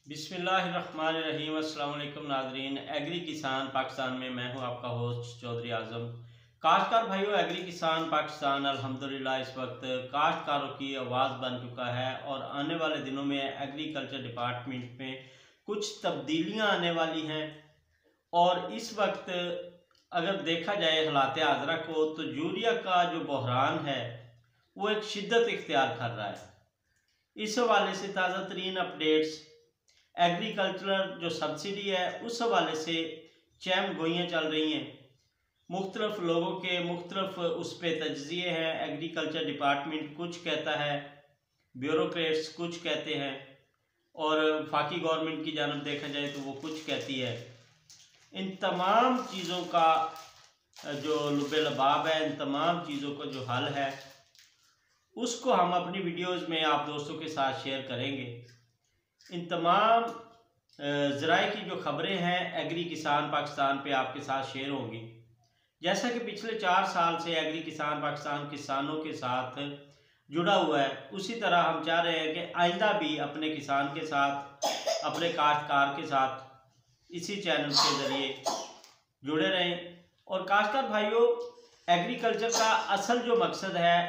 बिस्मिल्लाहिर्रहमानिर्रहीम। अस्सलाम वालेकुम नाजरीन। एग्री किसान पाकिस्तान में मैं हूं आपका होस्ट चौधरी आजम। काश्तकार भाइयों, एग्री किसान पाकिस्तान अल्हम्दुलिल्लाह इस वक्त काश्तकारों की आवाज़ बन चुका है और आने वाले दिनों में एग्रीकल्चर डिपार्टमेंट में कुछ तब्दीलियां आने वाली हैं। और इस वक्त अगर देखा जाए हालात हाज़रा को तो यूरिया का जो बहरान है वो एक शिद्दत इख्तियार कर रहा है। इस हवाले से ताज़ा तरीन अपडेट्स, एग्रीकल्चरल जो सब्सिडी है उस हवाले से चैम गोइयाँ चल रही हैं। मुख्तलिफ लोगों के मुख्तलिफ उस पर तज्ज़िये हैं। एग्रीकल्चर डिपार्टमेंट कुछ कहता है, ब्यूरोक्रेट्स कुछ कहते हैं और वफाकी गवर्नमेंट की जानब देखा जाए तो वो कुछ कहती है। इन तमाम चीज़ों का जो लुबे-लबाब है, इन तमाम चीज़ों का जो हल है उसको हम अपनी वीडियोज़ में आप दोस्तों के साथ शेयर करेंगे। इन तमाम ज़राए की जो खबरें हैं एग्री किसान पाकिस्तान पे आपके साथ शेयर होंगी। जैसा कि पिछले 4 साल से एग्री किसान पाकिस्तान किसानों के साथ जुड़ा हुआ है, उसी तरह हम चाह रहे हैं कि आइंदा भी अपने किसान के साथ, अपने काश्तकार के साथ इसी चैनल के ज़रिए जुड़े रहें। और काश्तकार भाइयों, एग्रीकल्चर का असल जो मकसद है,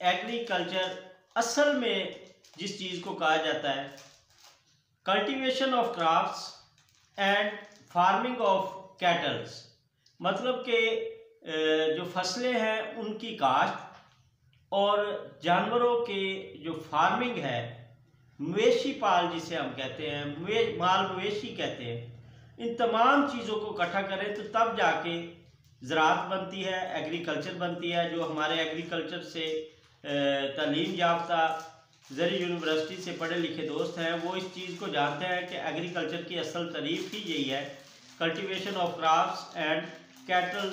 एग्रीकल्चर असल में जिस चीज़ को कहा जाता है cultivation of crops and farming of kettles, मतलब कि जो फसलें हैं उनकी काश्त और जानवरों के जो फार्मिंग है, मवेशी पाल जिसे हम कहते हैं, माल मवेशी कहते हैं, इन तमाम चीज़ों को इकट्ठा करें तो तब जाके ज़राअत बनती है, एग्रीकल्चर बनती है। जो हमारे एग्रीकल्चर से तालीम याफ्ता ज़री यूनिवर्सिटी से पढ़े लिखे दोस्त हैं वो इस चीज़ को जानते हैं कि एग्रीकल्चर की असल तारीफ ही यही है, cultivation of crops and cattle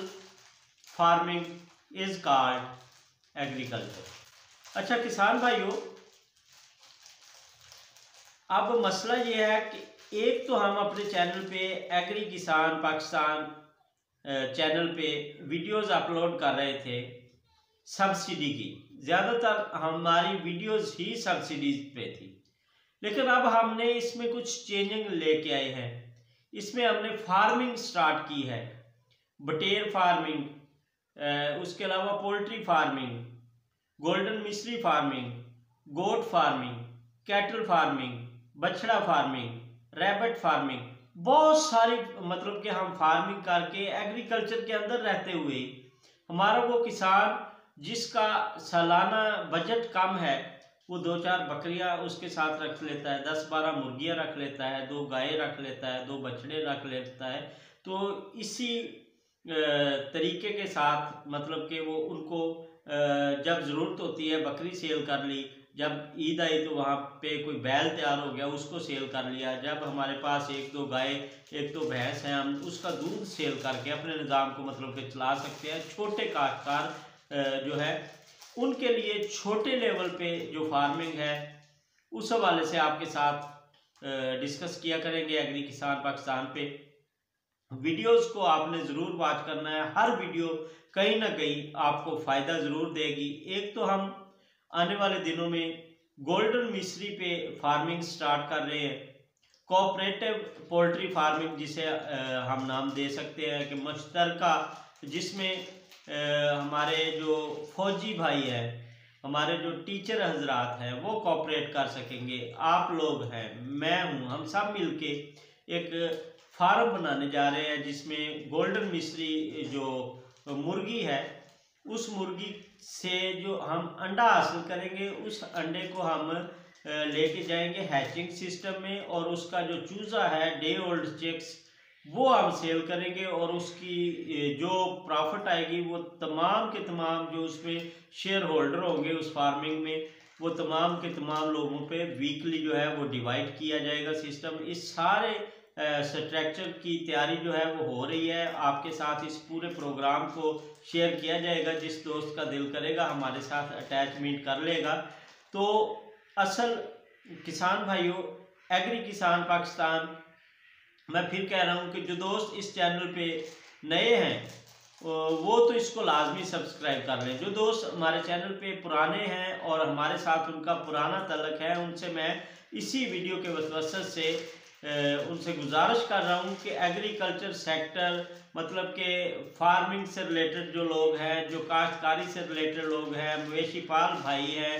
farming is called agriculture. अच्छा किसान भाइयों, अब मसला ये है कि एक तो हम अपने चैनल पे एग्री किसान पाकिस्तान चैनल पे वीडियोस अपलोड कर रहे थे सब्सिडी की, ज़्यादातर हमारी वीडियोस ही सब्सिडीज पे थी। लेकिन अब हमने इसमें कुछ चेंजिंग लेके आए हैं। इसमें हमने फार्मिंग स्टार्ट की है, बटेर फार्मिंग, उसके अलावा पोल्ट्री फार्मिंग, गोल्डन मिश्री farming, goat farming, cattle farming, बछड़ा फार्मिंग, रैबिट फार्मिंग, बहुत सारी मतलब कि हम फार्मिंग करके एग्रीकल्चर के अंदर रहते हुए हमारा वो किसान जिसका सालाना बजट कम है वो 2-4 बकरियां उसके साथ रख लेता है, 10-12 मुर्गियां रख लेता है, 2 गायें रख लेता है, 2 बछड़े रख लेता है। तो इसी तरीके के साथ मतलब कि वो उनको जब ज़रूरत होती है बकरी सेल कर ली, जब ईद आई तो वहाँ पे कोई बैल तैयार हो गया उसको सेल कर लिया, जब हमारे पास 1-2 गाय 1-2 भैंस हैं हम उसका दूध सेल करके अपने निज़ाम को मतलब कि चला सकते हैं। छोटे काश्तकार जो है उनके लिए छोटे लेवल पे जो फार्मिंग है उस हवाले से आपके साथ डिस्कस किया करेंगे एग्री किसान पाकिस्तान पे। वीडियोस को आपने ज़रूर वॉच करना है, हर वीडियो कहीं ना कहीं आपको फ़ायदा ज़रूर देगी। एक तो हम आने वाले दिनों में गोल्डन मिश्री पे फार्मिंग स्टार्ट कर रहे हैं, कोऑपरेटिव पोल्ट्री फार्मिंग जिसे हम नाम दे सकते हैं कि मुश्तरका, जिसमें हमारे जो फौजी भाई हैं, हमारे जो टीचर हजरात हैं वो कोऑपरेट कर सकेंगे, आप लोग हैं, मैं हूँ, हम सब मिलके एक फार्म बनाने जा रहे हैं जिसमें गोल्डन मिश्री जो मुर्गी है उस मुर्गी से जो हम अंडा हासिल करेंगे उस अंडे को हम लेके जाएंगे हैचिंग सिस्टम में और उसका जो चूज़ा है डे ओल्ड चिक्स वो हम सेल करेंगे और उसकी जो प्रॉफिट आएगी वो तमाम के तमाम जो उसमें शेयर होल्डर होंगे उस फार्मिंग में वो तमाम के तमाम लोगों पे वीकली जो है वो डिवाइड किया जाएगा सिस्टम। इस सारे स्ट्रक्चर की तैयारी जो है वो हो रही है, आपके साथ इस पूरे प्रोग्राम को शेयर किया जाएगा। जिस दोस्त का दिल करेगा हमारे साथ अटैचमेंट कर लेगा। तो असल किसान भाइयों, एग्री किसान पाकिस्तान, मैं फिर कह रहा हूँ कि जो दोस्त इस चैनल पे नए हैं वो तो इसको लाजमी सब्सक्राइब कर लें। जो दोस्त हमारे चैनल पे पुराने हैं और हमारे साथ उनका पुराना तल्लक है, उनसे मैं इसी वीडियो के वसवसत से उनसे गुजारिश कर रहा हूँ कि एग्रीकल्चर सेक्टर मतलब कि फार्मिंग से रिलेटेड जो लोग हैं, जो काश्तकारी से रिलेटेड लोग हैं, मवेशी पाल भाई हैं,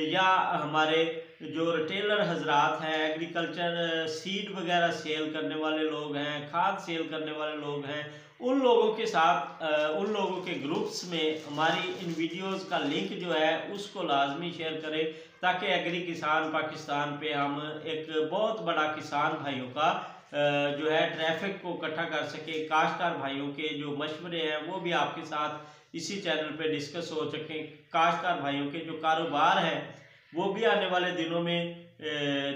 या हमारे जो रिटेलर हजरात हैं, एग्रीकल्चर सीड वगैरह सेल करने वाले लोग हैं, खाद सेल करने वाले लोग हैं, उन लोगों के साथ उन लोगों के ग्रुप्स में हमारी इन वीडियोस का लिंक जो है उसको लाजमी शेयर करें, ताकि एग्री किसान पाकिस्तान पे हम एक बहुत बड़ा किसान भाइयों का जो है ट्रैफिक को इकट्ठा कर सके। काश्तकार भाइयों के जो मशवरे हैं वो भी आपके साथ इसी चैनल पे डिस्कस हो सकें। काश्तकार भाइयों के जो कारोबार है वो भी आने वाले दिनों में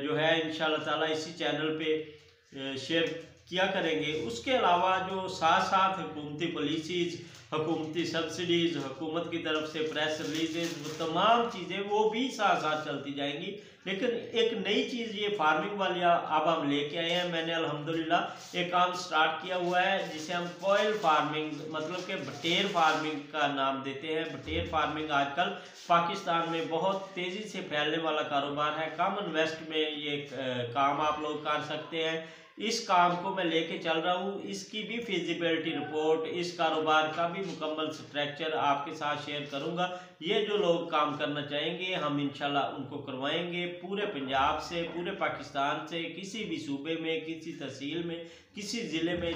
जो है इंशाल्लाह ताला इसी चैनल पे शेयर किया करेंगे। उसके अलावा जो साथ साथ हुकूमती पॉलिसीज़, हुकूमती सब्सिडीज़, हुकूमत की तरफ से प्रेस रिलीजेज, वो तमाम चीज़ें वो भी साथ साथ चलती जाएंगी। लेकिन एक नई चीज़ ये फार्मिंग वाली अब हम लेके आए हैं। मैंने अल्हम्दुलिल्लाह एक काम स्टार्ट किया हुआ है जिसे हम कॉयल फार्मिंग मतलब कि बटेर फार्मिंग का नाम देते हैं। बटेर फार्मिंग आजकल पाकिस्तान में बहुत तेज़ी से फैलने वाला कारोबार है। कम इन्वेस्ट में ये काम आप लोग कर सकते हैं। इस काम को मैं लेके चल रहा हूँ। इसकी भी फिजिबिलिटी रिपोर्ट, इस कारोबार का भी मुकम्मल स्ट्रक्चर आपके साथ शेयर करूँगा। ये जो लोग काम करना चाहेंगे हम इंशाल्लाह उनको करवाएंगे। पूरे पंजाब से, पूरे पाकिस्तान से, किसी भी सूबे में, किसी तहसील में, किसी ज़िले में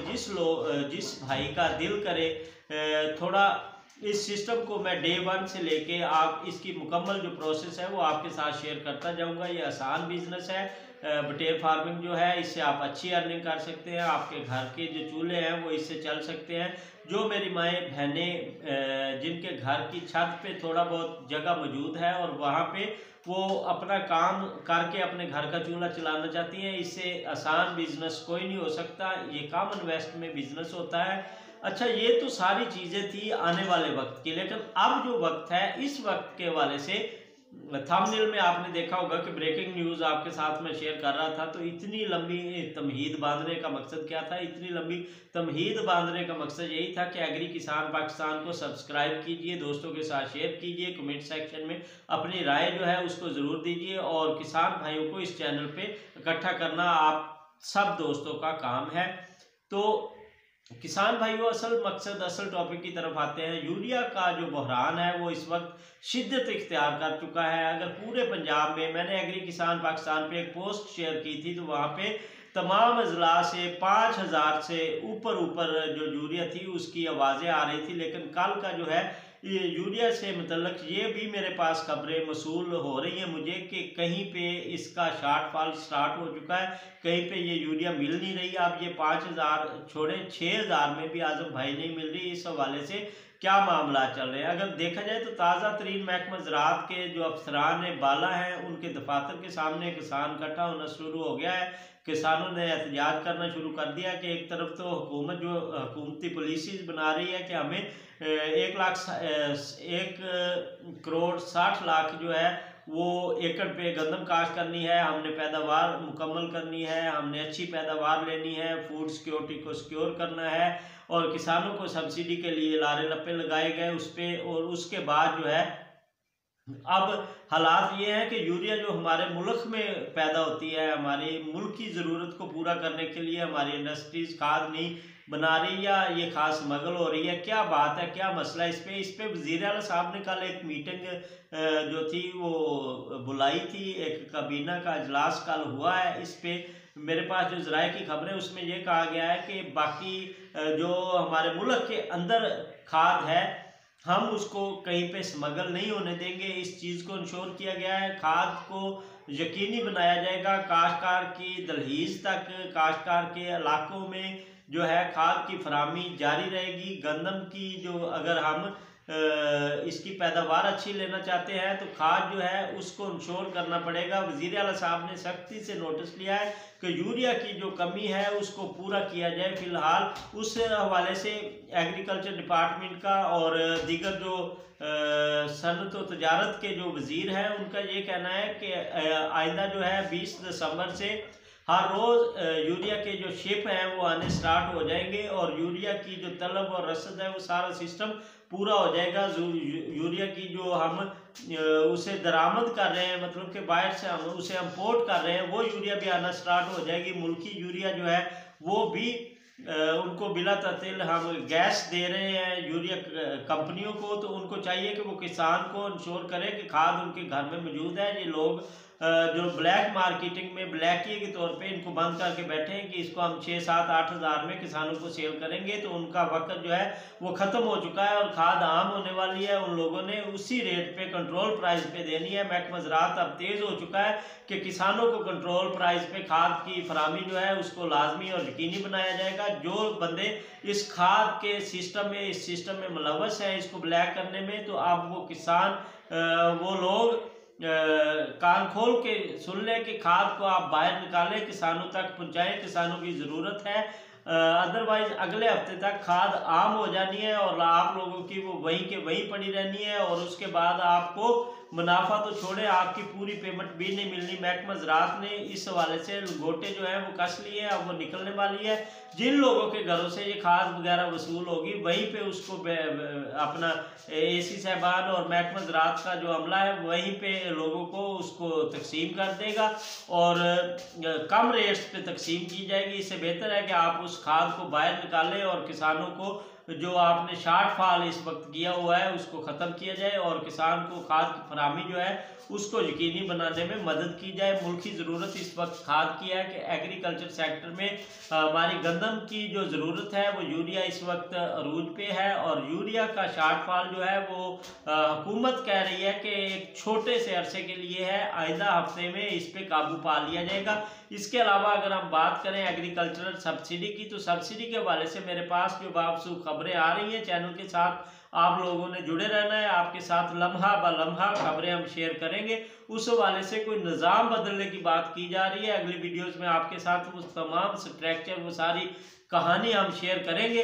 जिस भाई का दिल करे थोड़ा इस सिस्टम को मैं डे 1 से लेके आप इसकी मुकम्मल जो प्रोसेस है वो आपके साथ शेयर करता जाऊंगा। ये आसान बिजनेस है। बटेर फार्मिंग जो है इससे आप अच्छी अर्निंग कर सकते हैं। आपके घर के जो चूल्हे हैं वो इससे चल सकते हैं। जो मेरी माएँ बहनें जिनके घर की छत पे थोड़ा बहुत जगह मौजूद है और वहाँ पे वो अपना काम करके अपने घर का चूल्हा चलाना चाहती हैं, इससे आसान बिजनेस कोई नहीं हो सकता। ये कम इन्वेस्ट में बिजनेस होता है। अच्छा, ये तो सारी चीज़ें थी आने वाले वक्त की, लेकिन अब जो वक्त है इस वक्त के हवाले से थंबनेल में आपने देखा होगा कि ब्रेकिंग न्यूज़ आपके साथ में शेयर कर रहा था। तो इतनी लंबी तमहीद बांधने का मकसद क्या था? इतनी लंबी तमहीद बांधने का मकसद यही था कि एग्री किसान पाकिस्तान को सब्सक्राइब कीजिए, दोस्तों के साथ शेयर कीजिए, कमेंट सेक्शन में अपनी राय जो है उसको ज़रूर दीजिए और किसान भाइयों को इस चैनल पर इकट्ठा करना आप सब दोस्तों का काम है। तो किसान भाइयों, असल मकसद, असल टॉपिक की तरफ आते हैं। यूरिया का जो बहरान है वो इस वक्त शिद्दत इख्तियार कर चुका है। अगर पूरे पंजाब में, मैंने एग्री किसान पाकिस्तान पे एक पोस्ट शेयर की थी तो वहाँ पे तमाम अजला से 5000 से ऊपर जो यूरिया थी उसकी आवाज़ें आ रही थी। लेकिन कल का जो है ये यूरिया से मतलब ये भी मेरे पास खबरें मसूल हो रही हैं मुझे कि कहीं पे इसका शॉर्टफॉल स्टार्ट हो चुका है, कहीं पे ये यूरिया मिल नहीं रही। अब ये 5000 छोड़े 6000 में भी आजम भाई नहीं मिल रही। इस हवाले से क्या मामला चल रहे हैं? अगर देखा जाए तो ताज़ा तरीन महकमा ज़राअत के जो अफसरान बाला हैं उनके दफातर के सामने किसान इकट्ठा होना शुरू हो गया है। किसानों ने एहतजाज करना शुरू कर दिया कि एक तरफ तो हुकूमत जो हुकूमती पॉलिसीज़ बना रही है कि हमें 1 करोड़ 60 लाख जो है वो एकड़ पे गंदम काश्त करनी है, हमने पैदावार मुकम्मल करनी है, हमने अच्छी पैदावार लेनी है, फूड सिक्योरिटी को सिक्योर करना है और किसानों को सब्सिडी के लिए लारे लप्पे लगाए गए उस पर। और उसके बाद जो है अब हालात ये हैं कि यूरिया जो हमारे मुल्क में पैदा होती है, हमारी मुल्क की ज़रूरत को पूरा करने के लिए हमारी इंडस्ट्रीज़ खाद नहीं बना रही या ये खास स्मगल हो रही है। क्या बात है, क्या मसला है? इस पे वज़ीर आला साहब ने कल एक मीटिंग जो थी वो बुलाई थी, एक काबीना का इजलास कल हुआ है। इस पे मेरे पास जो ज़राए की खबर है उसमें यह कहा गया है कि बाकी जो हमारे मुल्क के अंदर खाद है हम उसको कहीं पे स्मगल नहीं होने देंगे। इस चीज़ को इंश्योर किया गया है। खाद को यकीनी बनाया जाएगा। काश्तकार की दहलीज तक, काश्तकार के इलाकों में जो है खाद की फराहमी जारी रहेगी। गंदम की जो अगर हम इसकी पैदावार अच्छी लेना चाहते हैं तो खाद जो है उसको इंश्योर करना पड़ेगा। वज़ीर आला साहब ने सख्ती से नोटिस लिया है कि यूरिया की जो कमी है उसको पूरा किया जाए। फ़िलहाल उस हवाले से एग्रीकल्चर डिपार्टमेंट का और दीगर जो सनत व तजारत के जो वज़ीर हैं उनका ये कहना है कि आइंदा जो है 20 दिसंबर से हर रोज़ यूरिया के जो शिप हैं वो आने स्टार्ट हो जाएंगे और यूरिया की जो तलब और रसद है वो सारा सिस्टम पूरा हो जाएगा। यूरिया की जो हम उसे दरामद कर रहे हैं, मतलब कि बाहर से हम उसे इंपोर्ट कर रहे हैं, वो यूरिया भी आना स्टार्ट हो जाएगी। मुल्की यूरिया जो है वो भी उनको बिला तातिल हम गैस दे रहे हैं यूरिया कंपनियों को, तो उनको चाहिए कि वो किसान को इंश्योर करें कि खाद उनके घर में मौजूद है। ये लोग जो ब्लैक मार्केटिंग में ब्लैकी के तौर पे इनको बंद करके बैठे हैं कि इसको हम 6, 7, 8 हज़ार में किसानों को सेल करेंगे, तो उनका वक्त जो है वो ख़त्म हो चुका है और खाद आम होने वाली है। उन लोगों ने उसी रेट पे कंट्रोल प्राइस पे देनी है। महकमा ज़राअत अब तेज़ हो चुका है कि किसानों को कंट्रोल प्राइस पे खाद की फराहमी जो है उसको लाजमी और यकीनी बनाया जाएगा। जो बंदे इस खाद के सिस्टम में, इस सिस्टम में मुलव्वस है इसको ब्लैक करने में, तो अब वो किसान वो लोग कान खोल के सुन लें कि खाद को आप बाहर निकालें, किसानों तक पहुंचाएं, किसानों की ज़रूरत है। अदरवाइज अगले हफ्ते तक खाद आम हो जानी है और आप लोगों की वो वहीं के वहीं पड़ी रहनी है, और उसके बाद आपको मुनाफा तो छोड़े आपकी पूरी पेमेंट भी नहीं मिलनी। महकमा ज़राअत ने इस हवाले से गोटे जो है वो कस लिए, अब वो निकलने वाली है। जिन लोगों के घरों से ये खाद वगैरह वसूल होगी वहीं पे उसको अपना एसी साहबान और महकमा ज़राअत का जो अमला है वहीं पे लोगों को उसको तकसीम कर देगा और कम रेट्स पे तकसीम की जाएगी। इससे बेहतर है कि आप उस खाद को बाहर निकालें और किसानों को जो आपने शार्ट फॉल इस वक्त किया हुआ है उसको ख़त्म किया जाए और किसान को खाद की फराहमी जो है उसको यकीनी बनाने में मदद की जाए। मुल्क की ज़रूरत इस वक्त खाद की है कि एग्रीकल्चर सेक्टर में हमारी गंदम की जो ज़रूरत है वो यूरिया इस वक्त अरूज पे है, और यूरिया का शार्ट फॉल जो है वो हुकूमत कह रही है कि एक छोटे से अरसे के लिए है, आइंदा हफ्ते में इस पर काबू पा लिया जाएगा। इसके अलावा अगर हम बात करें एग्रीकल्चरल सब्सिडी की, तो सब्सिडी के हवाले से मेरे पास जो बावसूख खबरें आ रही हैं, चैनल के साथ आप लोगों ने जुड़े रहना है। आपके साथ लम्हा ब लम्हा खबरें हम शेयर करेंगे। उस हवाले से कोई निज़ाम बदलने की बात की जा रही है, अगली वीडियोस में आपके साथ वो तमाम स्ट्रक्चर वो सारी कहानी हम शेयर करेंगे।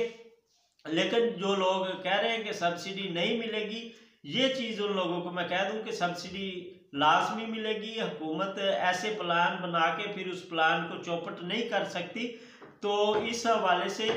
लेकिन जो लोग कह रहे हैं कि सब्सिडी नहीं मिलेगी, ये चीज़ उन लोगों को मैं कह दूं कि सब्सिडी लाजमी मिलेगी। हुकूमत ऐसे प्लान बना के फिर उस प्लान को चौपट नहीं कर सकती। तो इस हवाले से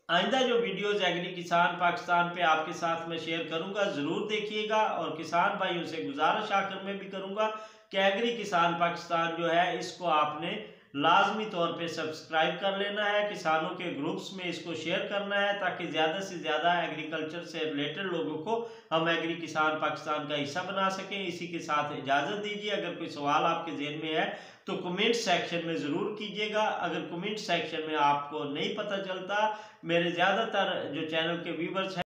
आइंदा जो वीडियोस एग्री किसान पाकिस्तान पे आपके साथ मैं शेयर करूंगा, ज़रूर देखिएगा। और किसान भाइयों से गुजारिश आखिर में भी करूंगा कि एग्री किसान पाकिस्तान जो है इसको आपने लाजमी तौर पे सब्सक्राइब कर लेना है, किसानों के ग्रुप्स में इसको शेयर करना है ताकि ज़्यादा से ज़्यादा एग्रीकल्चर से रिलेटेड लोगों को हम एग्री किसान पाकिस्तान का हिस्सा बना सकें। इसी के साथ इजाज़त दीजिए। अगर कोई सवाल आपके जहन में है तो कमेंट सेक्शन में ज़रूर कीजिएगा। अगर कमेंट सेक्शन में आपको नहीं पता चलता, मेरे ज़्यादातर जो चैनल के व्यूवर्स हैं